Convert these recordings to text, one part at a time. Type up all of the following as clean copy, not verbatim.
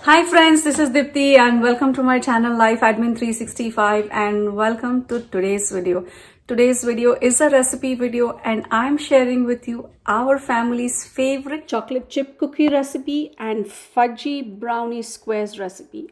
Hi friends, this is Dipti and welcome to my channel Life Admin 365 and welcome to today's video. Today's video is a recipe video and I'm sharing with you our family's favorite chocolate chip cookie recipe and fudgy brownie squares recipe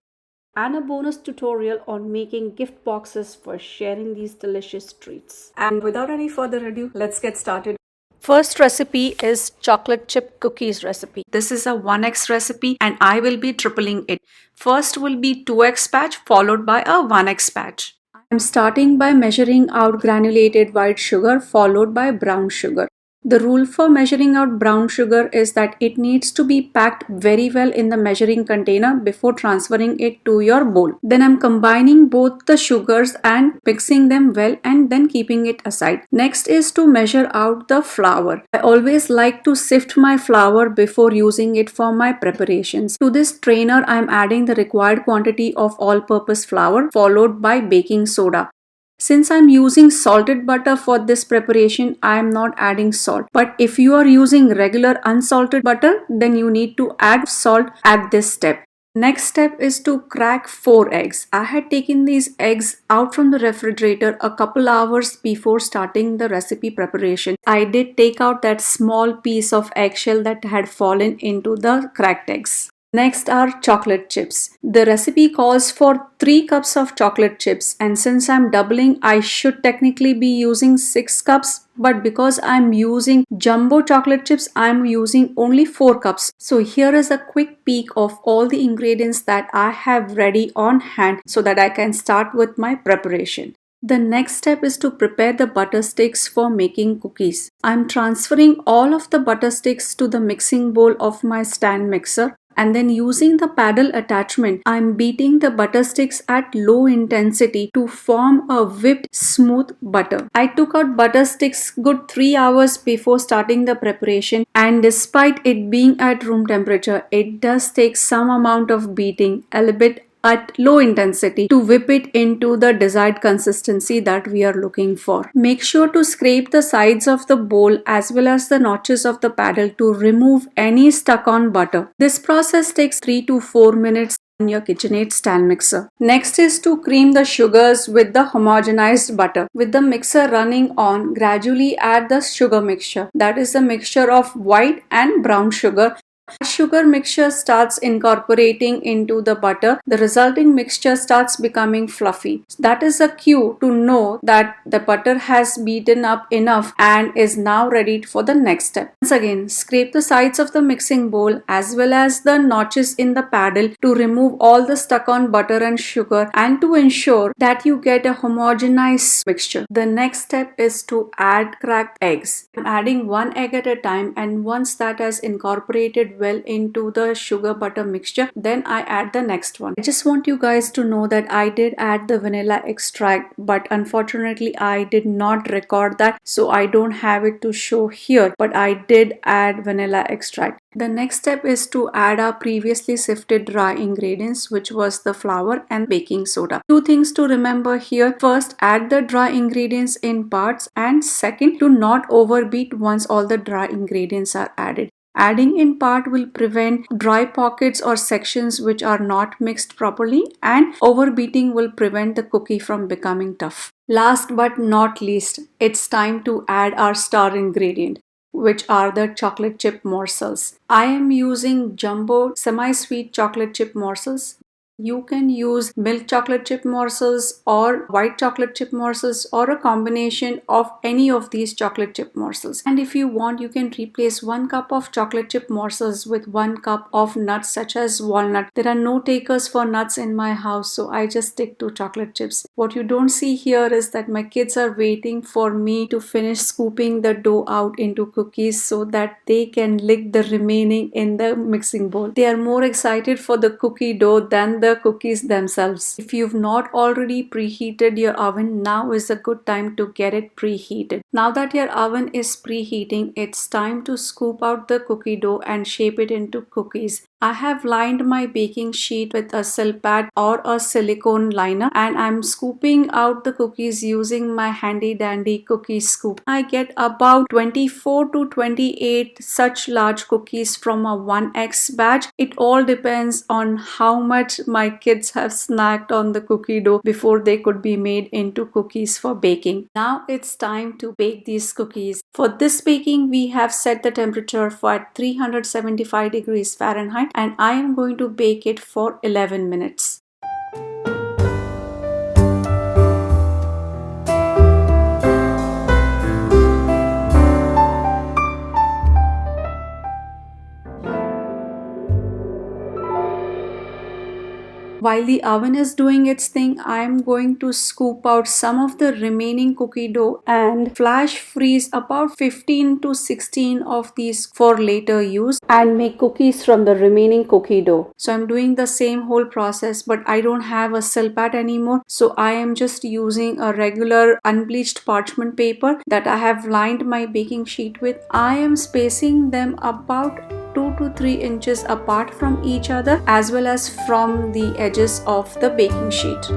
and a bonus tutorial on making gift boxes for sharing these delicious treats. And without any further ado, let's get started. First recipe is chocolate chip cookies recipe. This is a 1x recipe and I will be tripling it. First will be 2x batch followed by a 1x batch. I'm starting by measuring out granulated white sugar followed by brown sugar. The rule for measuring out brown sugar is that it needs to be packed very well in the measuring container before transferring it to your bowl. Then I'm combining both the sugars and mixing them well and then keeping it aside. Next is to measure out the flour. I always like to sift my flour before using it for my preparations. To this strainer, I'm adding the required quantity of all-purpose flour followed by baking soda. Since I'm using salted butter for this preparation, I am not adding salt. But if you are using regular unsalted butter, then you need to add salt at this step. Next step is to crack 4 eggs. I had taken these eggs out from the refrigerator a couple hours before starting the recipe preparation. I did take out that small piece of eggshell that had fallen into the cracked eggs. Next are chocolate chips. The recipe calls for 3 cups of chocolate chips and since I'm doubling, I should technically be using 6 cups, but because I'm using jumbo chocolate chips, I'm using only 4 cups. So here is a quick peek of all the ingredients that I have ready on hand so that I can start with my preparation. The next step is to prepare the butter sticks for making cookies. I'm transferring all of the butter sticks to the mixing bowl of my stand mixer. And then using the paddle attachment, I'm beating the butter sticks at low intensity to form a whipped smooth butter. I took out butter sticks good 3 hours before starting the preparation and despite it being at room temperature, it does take some amount of beating, a little bit at low intensity to whip it into the desired consistency that we are looking for. Make sure to scrape the sides of the bowl as well as the notches of the paddle to remove any stuck on butter. This process takes 3 to 4 minutes in your KitchenAid stand mixer. Next is to cream the sugars with the homogenized butter. With the mixer running on, gradually add the sugar mixture. That is the mixture of white and brown sugar. As sugar mixture starts incorporating into the butter, the resulting mixture starts becoming fluffy. That is a cue to know that the butter has beaten up enough and is now ready for the next step. Once again, scrape the sides of the mixing bowl as well as the notches in the paddle to remove all the stuck on butter and sugar and to ensure that you get a homogenized mixture. The next step is to add cracked eggs. I'm adding 1 egg at a time and once that has incorporated well into the sugar butter mixture, then I add the next one. I just want you guys to know that I did add the vanilla extract, but unfortunately I did not record that, so I don't have it to show here, but I did add vanilla extract. The next step is to add our previously sifted dry ingredients, which was the flour and baking soda. 2 things to remember here. First, add the dry ingredients in parts and second, do not overbeat once all the dry ingredients are added. Adding in part will prevent dry pockets or sections which are not mixed properly and overbeating will prevent the cookie from becoming tough. Last but not least, it's time to add our star ingredient, which are the chocolate chip morsels. I am using jumbo semi-sweet chocolate chip morsels. You can use milk chocolate chip morsels or white chocolate chip morsels or a combination of any of these chocolate chip morsels. And if you want, you can replace 1 cup of chocolate chip morsels with 1 cup of nuts such as walnut. There are no takers for nuts in my house, so I just stick to chocolate chips. What you don't see here is that my kids are waiting for me to finish scooping the dough out into cookies so that they can lick the remaining in the mixing bowl. They are more excited for the cookie dough than the cookies themselves. If you've not already preheated your oven, now is a good time to get it preheated. Now that your oven is preheating, it's time to scoop out the cookie dough and shape it into cookies. I have lined my baking sheet with a silk pad or a silicone liner, and I'm scooping out the cookies using my handy dandy cookie scoop. I get about 24 to 28 such large cookies from a 1x batch. It all depends on how much my kids have snacked on the cookie dough before they could be made into cookies for baking. Now it's time to bake these cookies. For this baking, we have set the temperature for at 375 degrees Fahrenheit, and I am going to bake it for 11 minutes. While the oven is doing its thing, I am going to scoop out some of the remaining cookie dough and flash freeze about 15 to 16 of these for later use and make cookies from the remaining cookie dough. So I'm doing the same whole process, but I don't have a silpat anymore. So I am just using a regular unbleached parchment paper that I have lined my baking sheet with. I am spacing them about 2 to 3 inches apart from each other, as well as from the edges of the baking sheet.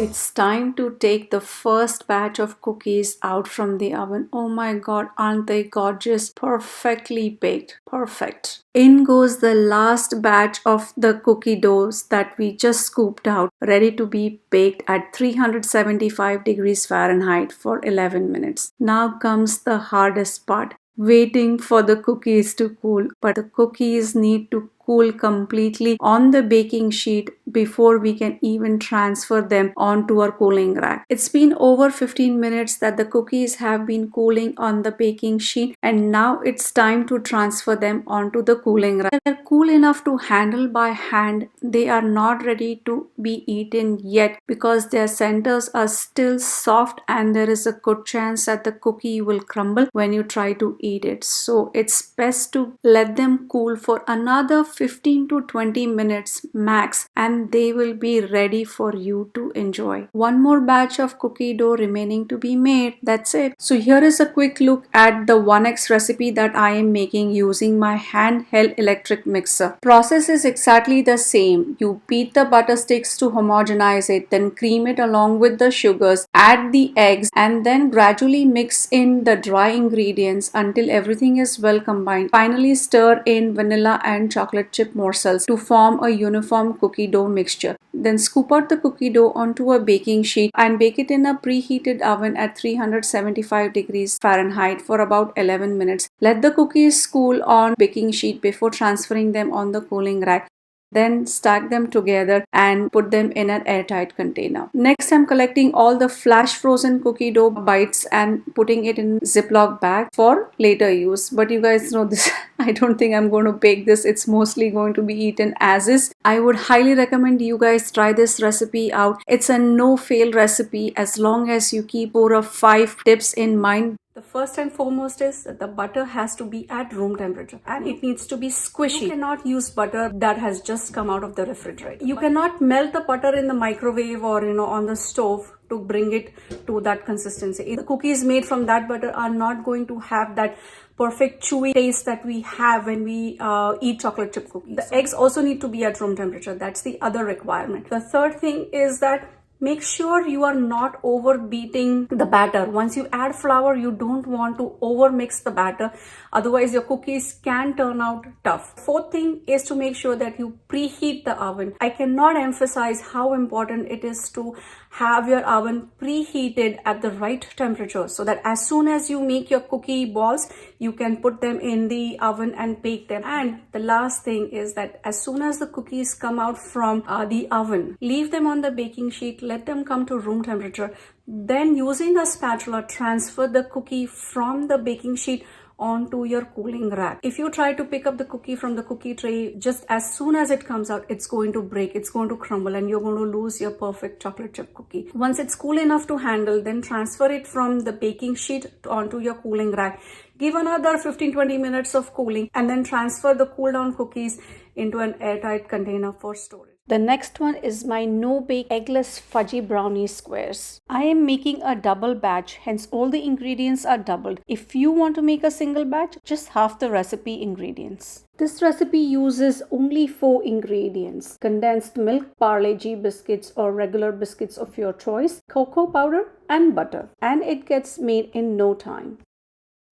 It's time to take the first batch of cookies out from the oven. Oh my god, aren't they gorgeous? Perfectly baked. Perfect. In goes the last batch of the cookie doughs that we just scooped out, ready to be baked at 375 degrees Fahrenheit for 11 minutes. Now comes the hardest part, waiting for the cookies to cool. But the cookies need to cool completely on the baking sheet before we can even transfer them onto our cooling rack. It's been over 15 minutes that the cookies have been cooling on the baking sheet, and now it's time to transfer them onto the cooling rack. They're cool enough to handle by hand. They are not ready to be eaten yet because their centers are still soft, and there is a good chance that the cookie will crumble when you try to eat it. So it's best to let them cool for another 15 to 20 minutes max, and they will be ready for you to enjoy. One more batch of cookie dough remaining to be made. That's it. So here is a quick look at the 1x recipe that I am making using my handheld electric mixer. Process is exactly the same. You beat the butter sticks to homogenize it, then cream it along with the sugars, add the eggs, and then gradually mix in the dry ingredients until everything is well combined. Finally, stir in vanilla and chocolate chip morsels to form a uniform cookie dough mixture. Then scoop out the cookie dough onto a baking sheet and bake it in a preheated oven at 375 degrees Fahrenheit for about 11 minutes. Let the cookies cool on baking sheet before transferring them on the cooling rack. Then stack them together and put them in an airtight container. Next, I'm collecting all the flash frozen cookie dough bites and putting it in Ziploc bag for later use. But you guys know this, I don't think I'm going to bake this. It's mostly going to be eaten as is. I would highly recommend you guys try this recipe out. It's a no-fail recipe as long as you keep 4 or 5 tips in mind. The first and foremost is that the butter has to be at room temperature and it needs to be squishy. You cannot use butter that has just come out of the refrigerator. You cannot melt the butter in the microwave or on the stove to bring it to that consistency. The cookies made from that butter are not going to have that perfect chewy taste that we have when we eat chocolate chip cookies. The eggs also need to be at room temperature. That's the other requirement. The third thing is that make sure you are not over beating the batter. Once you add flour, you don't want to over mix the batter. Otherwise, your cookies can turn out tough. Fourth thing is to make sure that you preheat the oven. I cannot emphasize how important it is to have your oven preheated at the right temperature so that as soon as you make your cookie balls, you can put them in the oven and bake them. And the last thing is that as soon as the cookies come out from the oven, leave them on the baking sheet, let them come to room temperature. Then using a spatula, transfer the cookie from the baking sheet onto your cooling rack. If you try to pick up the cookie from the cookie tray, just as soon as it comes out, it's going to break, it's going to crumble, and you're going to lose your perfect chocolate chip cookie. Once it's cool enough to handle, then transfer it from the baking sheet onto your cooling rack. Give another 15-20 minutes of cooling and then transfer the cool down cookies into an airtight container for storage. The next one is my NoBake Eggless Fudgy Brownie squares. I am making a double batch, hence all the ingredients are doubled. If you want to make a single batch, just half the recipe ingredients. This recipe uses only 4 ingredients: condensed milk, Parle-G biscuits or regular biscuits of your choice, cocoa powder and butter, and it gets made in no time.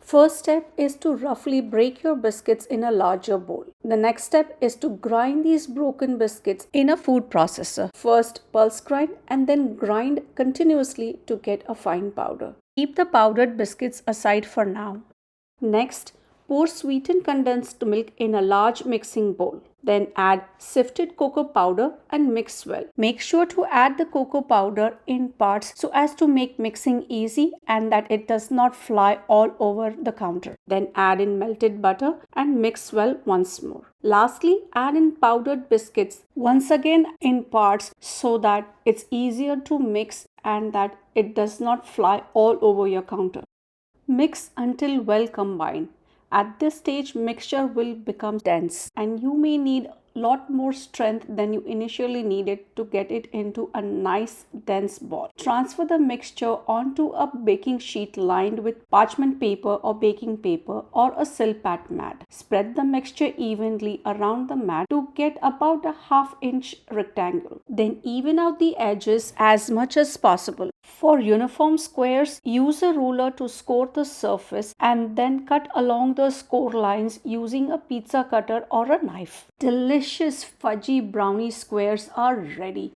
First step is to roughly break your biscuits in a larger bowl. The next step is to grind these broken biscuits in a food processor. First pulse grind and then grind continuously to get a fine powder. Keep the powdered biscuits aside for now. Next, pour sweetened condensed milk in a large mixing bowl. Then add sifted cocoa powder and mix well. Make sure to add the cocoa powder in parts so as to make mixing easy and that it does not fly all over the counter. Then add in melted butter and mix well once more. Lastly, add in powdered biscuits once again in parts so that it's easier to mix and that it does not fly all over your counter. Mix until well combined. At this stage, mixture will become dense and you may need a lot more strength than you initially needed to get it into a nice dense ball. Transfer the mixture onto a baking sheet lined with parchment paper or baking paper or a silpat mat. Spread the mixture evenly around the mat to get about a ½ inch rectangle. Then even out the edges as much as possible. For uniform squares, use a ruler to score the surface and then cut along the score lines using a pizza cutter or a knife. Delicious fudgy brownie squares are ready.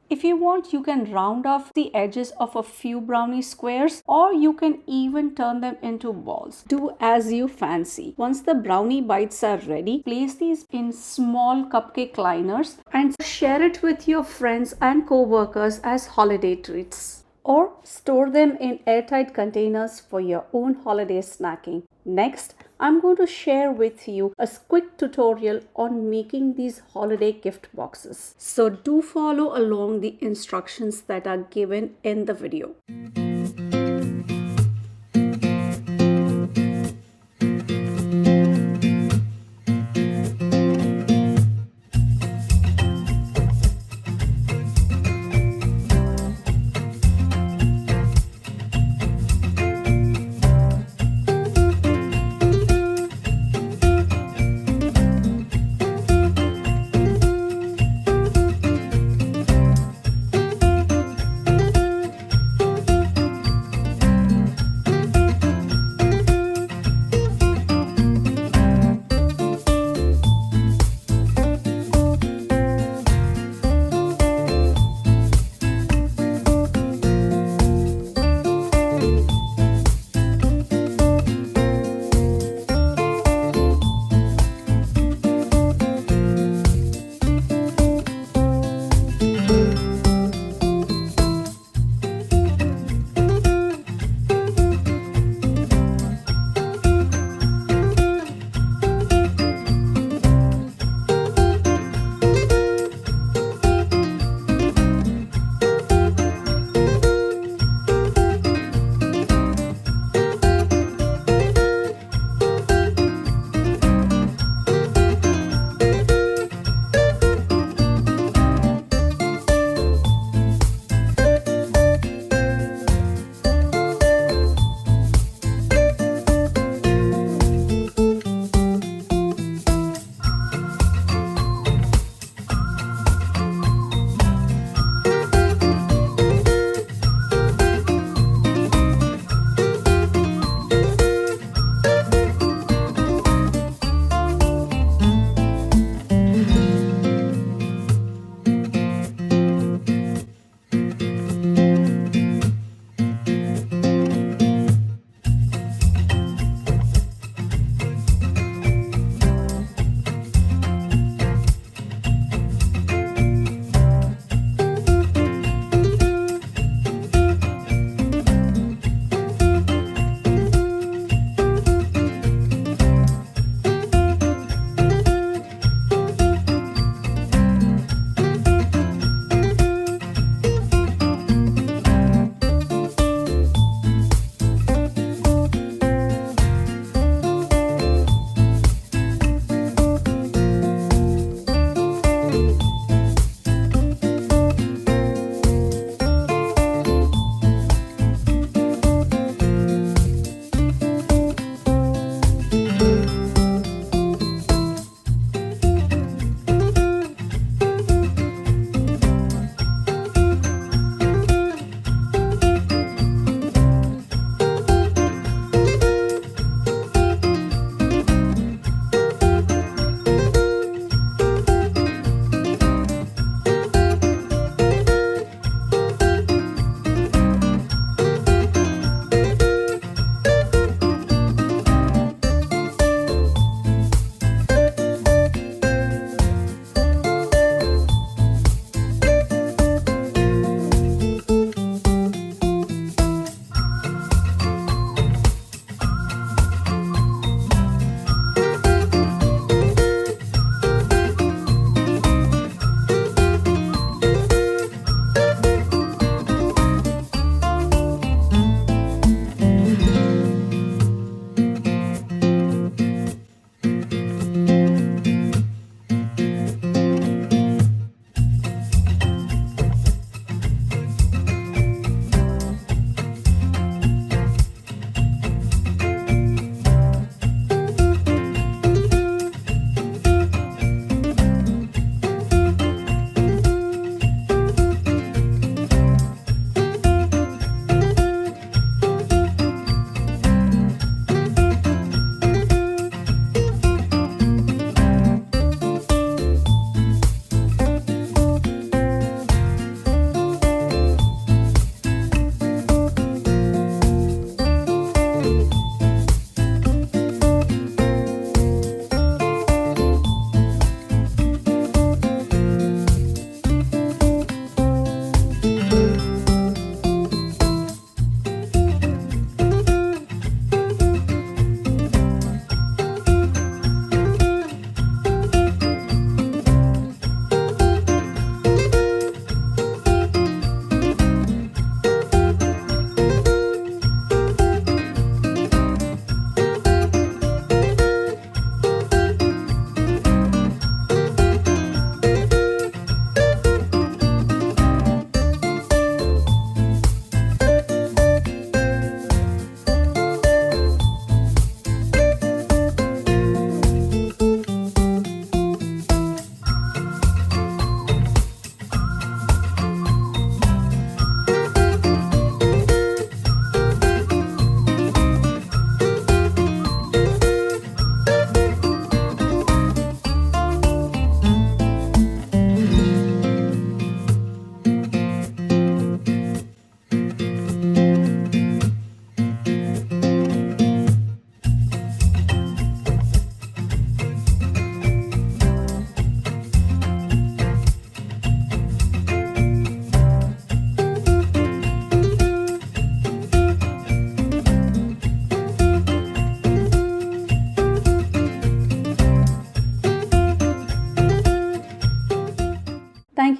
If you want, you can round off the edges of a few brownie squares or you can even turn them into balls. Do as you fancy. Once the brownie bites are ready, place these in small cupcake liners and share it with your friends and co-workers as holiday treats. Or store them in airtight containers for your own holiday snacking. Next, I'm going to share with you a quick tutorial on making these holiday gift boxes. So do follow along the instructions that are given in the video.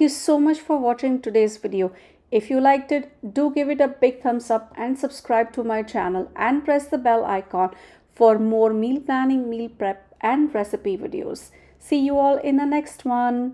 you so much for watching today's video. If you liked it, do give it a big thumbs up and subscribe to my channel and press the bell icon for more meal planning, meal prep and recipe videos. See you all in the next one.